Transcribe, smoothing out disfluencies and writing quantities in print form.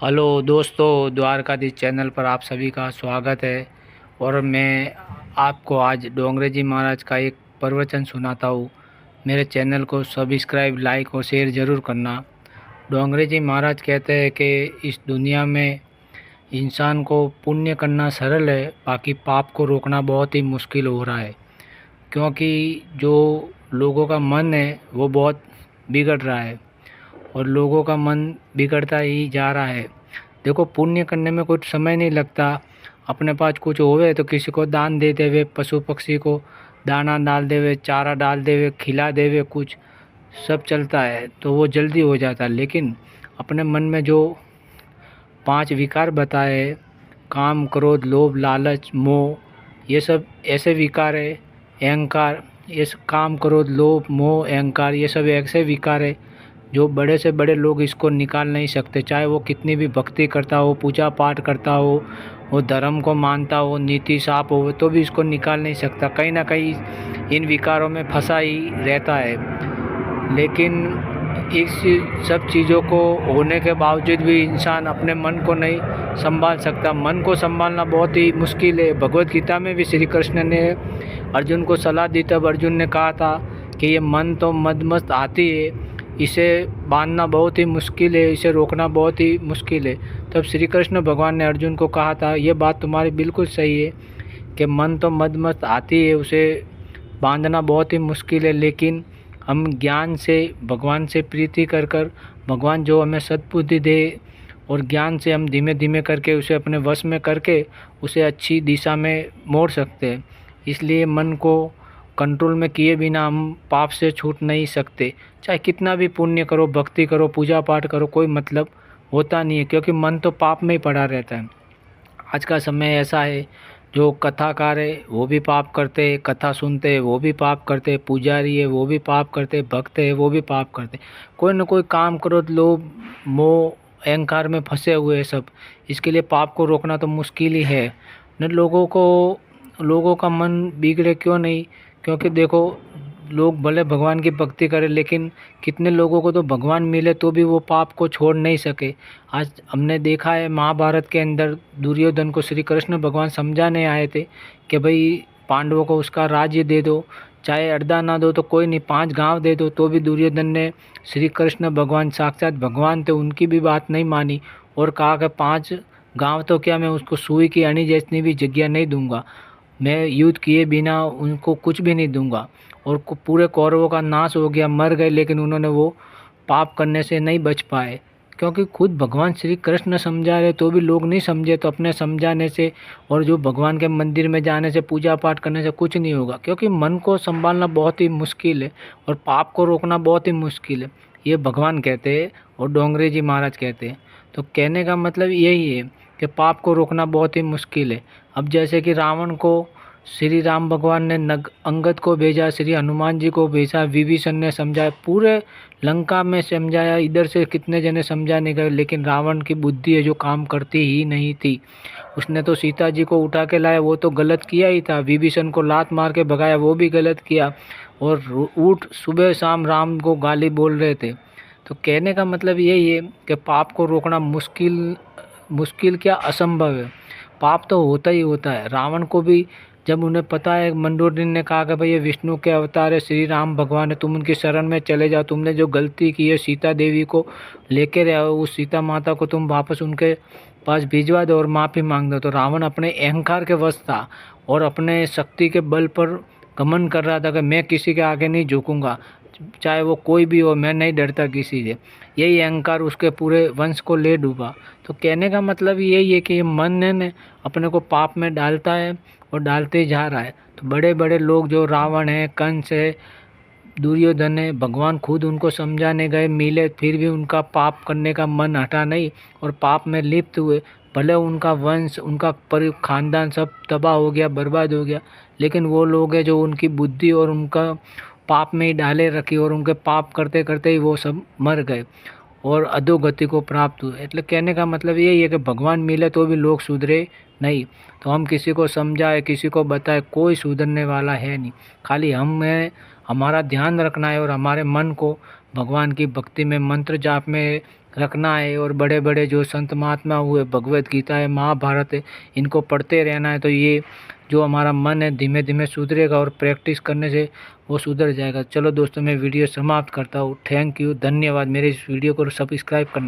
Hello दोस्तों, Dwarkadhish channel पर आप सभी का स्वागत है। और मैं आपको आज डोंगरे जी महाराज का एक प्रवचन सुनाता हूँ। मेरे चैनल को सब्सक्राइब, लाइक और शेयर ज़रूर करना। डोंगरे जी महाराज कहते हैं कि इस दुनिया में इंसान को पुण्य करना सरल है, बाकी पाप को रोकना बहुत ही मुश्किल हो रहा है। क्योंकि जो लोगों का मन है वो बहुत बिगड़ रहा है और लोगों का मन बिगड़ता ही जा रहा है। देखो, पुण्य करने में कुछ समय नहीं लगता। अपने पास कुछ होवे तो किसी को दान दे देवे, पशु पक्षी को दाना डाल देवे, चारा डाल देवे, खिला देवे, कुछ सब चलता है तो वो जल्दी हो जाता है। लेकिन अपने मन में जो 5 विकार बताए, काम, क्रोध, लोभ, लालच, मोह, ये सब ऐसे विकार है। अहंकार, काम, क्रोध, लोभ, मोह, अहंकार, ये सब ऐसे विकार है जो बड़े से बड़े लोग इसको निकाल नहीं सकते। चाहे वो कितनी भी भक्ति करता हो, पूजा पाठ करता हो, वो धर्म को मानता हो, नीति साफ हो, तो भी इसको निकाल नहीं सकता। कहीं ना कहीं इन विकारों में फंसा ही रहता है। लेकिन इस सब चीज़ों को होने के बावजूद भी इंसान अपने मन को नहीं संभाल सकता। मन को संभालना बहुत ही मुश्किल है। भगवत गीता में भी श्री कृष्ण ने अर्जुन को सलाह दी, तब अर्जुन ने कहा था कि ये मन तो मदमस्त आती है, इसे बांधना बहुत ही मुश्किल है, इसे रोकना बहुत ही मुश्किल है। तब श्री कृष्ण भगवान ने अर्जुन को कहा था, ये बात तुम्हारी बिल्कुल सही है कि मन तो मदमस्त आती है, उसे बांधना बहुत ही मुश्किल है। लेकिन हम ज्ञान से, भगवान से प्रीति कर कर, भगवान जो हमें सद्बुद्धि दे और ज्ञान से हम धीमे धीमे करके उसे अपने वश में करके उसे अच्छी दिशा में मोड़ सकते हैं। इसलिए मन को कंट्रोल में किए बिना हम पाप से छूट नहीं सकते। चाहे कितना भी पुण्य करो, भक्ति करो, पूजा पाठ करो, कोई मतलब होता नहीं है, क्योंकि मन तो पाप में ही पड़ा रहता है। आज का समय ऐसा है, जो कथाकार है वो भी पाप करते हैं, कथा सुनते हैं वो भी पाप करते हैं, पुजारी है वो भी पाप करते हैं, भक्त है वो भी पाप करते हैं। कोई न कोई काम, क्रोध, लोभ, मोह, अहंकार में फंसे हुए हैं सब। इसके लिए पाप को रोकना तो मुश्किल ही है। न लोगों का मन बिगड़े क्यों नहीं? क्योंकि देखो, लोग भले भगवान की भक्ति करें, लेकिन कितने लोगों को तो भगवान मिले तो भी वो पाप को छोड़ नहीं सके। आज हमने देखा है, महाभारत के अंदर दुर्योधन को श्री कृष्ण भगवान समझाने आए थे कि भाई पांडवों को उसका राज्य दे दो, चाहे अर्धा ना दो तो कोई नहीं, 5 गांव दे दो। तो भी दुर्योधन ने, श्री कृष्ण भगवान साक्षात भगवान थे, उनकी भी बात नहीं मानी और कहा कि 5 गांव तो क्या, मैं उसको सुई की अणी जैसी भी जगह नहीं दूंगा, मैं युद्ध किए बिना उनको कुछ भी नहीं दूंगा। और पूरे कौरवों का नाश हो गया, मर गए, लेकिन उन्होंने वो पाप करने से नहीं बच पाए। क्योंकि खुद भगवान श्री कृष्ण समझा रहे तो भी लोग नहीं समझे। तो अपने समझाने से और जो भगवान के मंदिर में जाने से, पूजा पाठ करने से कुछ नहीं होगा। क्योंकि मन को संभालना बहुत ही मुश्किल है और पाप को रोकना बहुत ही मुश्किल है, ये भगवान कहते हैं और डोंगरे जी महाराज कहते हैं। तो कहने का मतलब यही है कि पाप को रोकना बहुत ही मुश्किल है। अब जैसे कि रावण को श्री राम भगवान ने अंगद को भेजा, श्री हनुमान जी को भेजा, विभीषण ने समझाया, पूरे लंका में समझाया, इधर से कितने जने समझाने गए, लेकिन रावण की बुद्धि है जो काम करती ही नहीं थी। उसने तो सीता जी को उठा के लाया, वो तो गलत किया ही था। विभीषण को लात मार के भगाया, वो भी गलत किया। और ऊँट सुबह शाम राम को गाली बोल रहे थे। तो कहने का मतलब यही है कि पाप को रोकना मुश्किल, मुश्किल क्या, असंभव है। पाप तो होता ही होता है। रावण को भी जब उन्हें पता है, मंडोदरी ने कहा कि भाई ये विष्णु के अवतार है, श्री राम भगवान है, तुम उनकी शरण में चले जाओ, तुमने जो गलती की है सीता देवी को लेके रहे हो, उस सीता माता को तुम वापस उनके पास भिजवा दो और माफ़ी मांग दो। तो रावण अपने अहंकार के वश था और अपने शक्ति के बल पर घमंड कर रहा था कि मैं किसी के आगे नहीं झुकूंगा, चाहे वो कोई भी हो, मैं नहीं डरता किसी से। यही अहंकार उसके पूरे वंश को ले डूबा। तो कहने का मतलब यही है कि ये मन है न, अपने को पाप में डालता है और डालते ही जा रहा है। तो बड़े बड़े लोग जो रावण है, कंस है, दुर्योधन है, भगवान खुद उनको समझाने गए, मिले, फिर भी उनका पाप करने का मन हटा नहीं और पाप में लिप्त हुए। भले उनका वंश, उनका खानदान सब तबाह हो गया, बर्बाद हो गया, लेकिन वो लोग हैं जो उनकी बुद्धि और उनका पाप में ही डाले रखी और उनके पाप करते करते ही वो सब मर गए और अधोगति को प्राप्त हुए। એટલે कहने का मतलब यही है कि भगवान मिले तो भी लोग सुधरे नहीं। तो हम किसी को समझाए, किसी को बताए, कोई सुधरने वाला है नहीं। खाली हमें हमारा ध्यान रखना है और हमारे मन को भगवान की भक्ति में, मंत्र जाप में रखना है और बड़े बड़े जो संत महात्मा हुए, भगवत गीता है, महाभारत है, इनको पढ़ते रहना है। तो ये जो हमारा मन है धीमे धीमे सुधरेगा और प्रैक्टिस करने से वो सुधर जाएगा। चलो दोस्तों, मैं वीडियो समाप्त करता हूँ। थैंक यू, धन्यवाद। मेरे इस वीडियो को सब्सक्राइब करना।